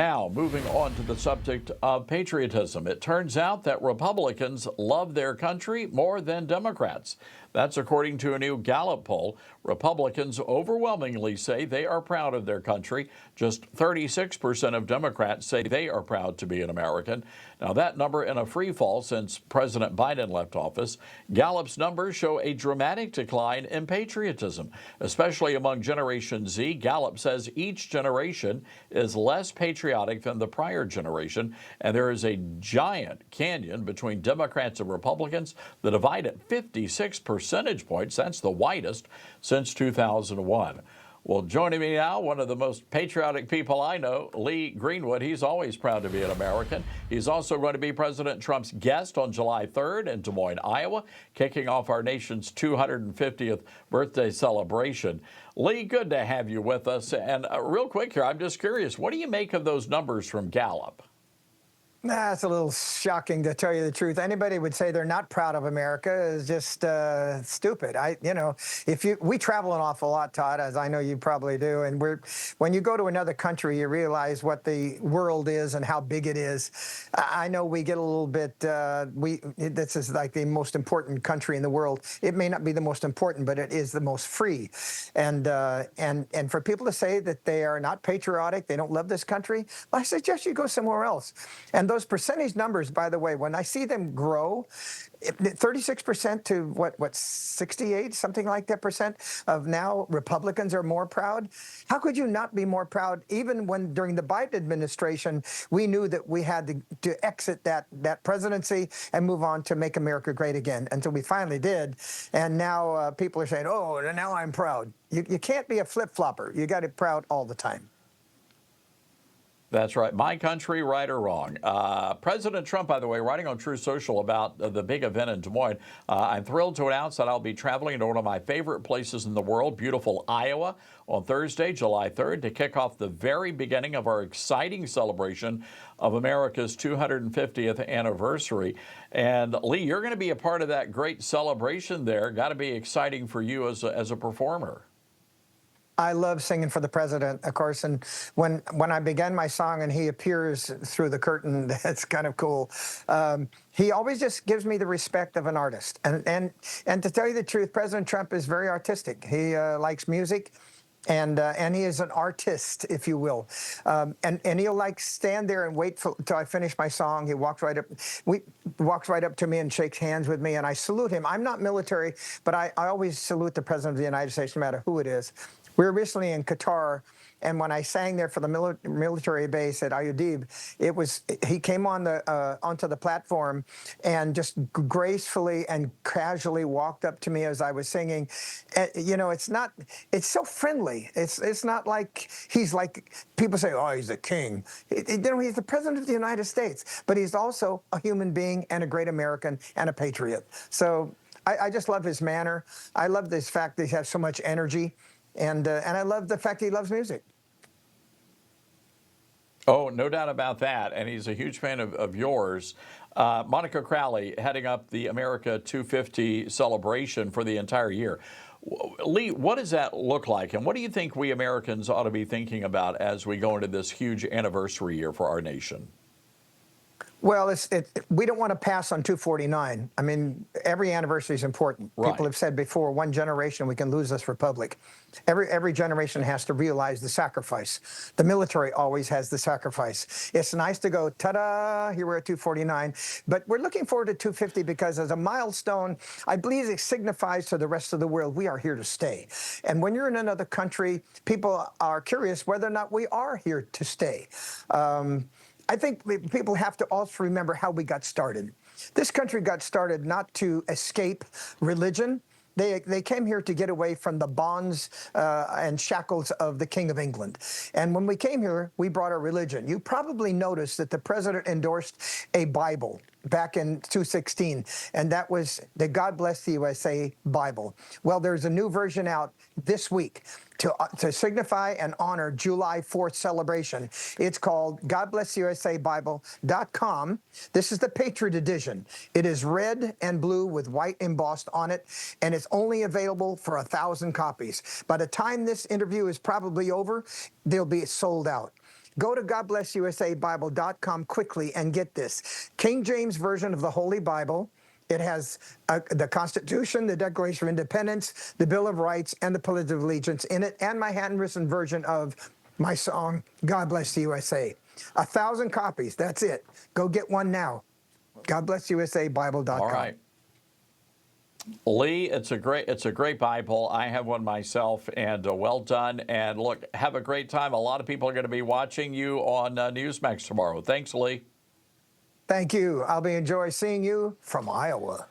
Now, moving on to the subject of patriotism. It turns out that Republicans love their country more than Democrats. That's according to a new Gallup poll. Republicans overwhelmingly say they are proud of their country. Just 36% of Democrats say they are proud to be an American. Now, that number in a free fall since President Biden left office. Gallup's numbers show a dramatic decline in patriotism, especially among Generation Z. Gallup says each generation is less patriotic than the prior generation, and there is a giant canyon between Democrats and Republicans. The divide at 56 percentage points. That's the widest since 2001. Well, joining me now, one of the most patriotic people I know, Lee Greenwood. He's always proud to be an American. He's also going to be President Trump's guest on July 3rd in Des Moines, Iowa, kicking off our nation's 250th birthday celebration. Lee, good to have you with us. And real quick here, I'm just curious, what do you make of those numbers from Gallup? That's a little shocking, to tell you the truth. Anybody would say they're not proud of America is just stupid. We travel an awful lot, Todd, as I know you probably do, and when you go to another country, you realize what the world is and how big it is. I know we get a little bit. This is like the most important country in the world. It may not be the most important, but it is the most free. And for people to say that they are not patriotic, they don't love this country, well, I suggest you go somewhere else. And those percentage numbers, by the way, when I see them grow, 36% to what 68, something like that percent of now Republicans are more proud. How could you not be more proud? Even when during the Biden administration, we knew that we had to exit that presidency and move on to make America great again, until we finally did. And now people are saying, oh, now I'm proud. You can't be a flip-flopper. You got to be proud all the time. That's right. My country, right or wrong. President Trump, by the way, writing on True Social about the big event in Des Moines. I'm thrilled to announce that I'll be traveling to one of my favorite places in the world, beautiful Iowa, on Thursday, July 3rd, to kick off the very beginning of our exciting celebration of America's 250th anniversary. And Lee, you're going to be a part of that great celebration there. Got to be exciting for you as a performer. I love singing for the president, of course, and when I began my song and he appears through the curtain, that's kind of cool. He always just gives me the respect of an artist, and to tell you the truth, President Trump is very artistic. He likes music, and he is an artist, if you will, and he'll like stand there and wait till I finish my song. He walks right up to me and shakes hands with me, and I salute him. I'm not military, but I always salute the president of the United States, no matter who it is. We were recently in Qatar, and when I sang there for the military base at Ayudib, he came on onto the platform and just gracefully and casually walked up to me as I was singing. It's so friendly. It's not like he's like people say, oh, he's a king. He's the president of the United States, but he's also a human being and a great American and a patriot. So I just love his manner. I love this fact that he has so much energy. And I love the fact that he loves music. Oh, no doubt about that. And he's a huge fan of yours. Monica Crowley heading up the America 250 celebration for the entire year. Lee, what does that look like? And what do you think we Americans ought to be thinking about as we go into this huge anniversary year for our nation? Well, we don't want to pass on 249. I mean, every anniversary is important. Right. People have said before, one generation, we can lose this republic. Every generation has to realize the sacrifice. The military always has the sacrifice. It's nice to go, ta-da, here we're at 249. But we're looking forward to 250 because as a milestone, I believe it signifies to the rest of the world, we are here to stay. And when you're in another country, people are curious whether or not we are here to stay. I think people have to also remember how we got started. This country got started not to escape religion. They came here to get away from the bonds and shackles of the King of England. And when we came here, we brought our religion. You probably noticed that the president endorsed a Bible back in 2016, and that was the God Bless the USA Bible. Well, there's a new version out this week to signify and honor July 4th celebration. It's called GodBlessUSABible.com. This is the Patriot edition. It is red and blue with white embossed on it, and it's only available for 1,000 copies. By the time this interview is probably over, they'll be sold out. Go to GodBlessUSABible.com quickly and get this. King James Version of the Holy Bible. It has the Constitution, the Declaration of Independence, the Bill of Rights, and the Pledge of Allegiance in it, and my handwritten version of my song, God Bless the USA. 1,000 copies, that's it. Go get one now. GodBlessUSABible.com. All right. Lee, it's a great Bible. I have one myself, and well done. And look, have a great time. A lot of people are going to be watching you on Newsmax tomorrow. Thanks, Lee. Thank you. I'll be enjoying seeing you from Iowa.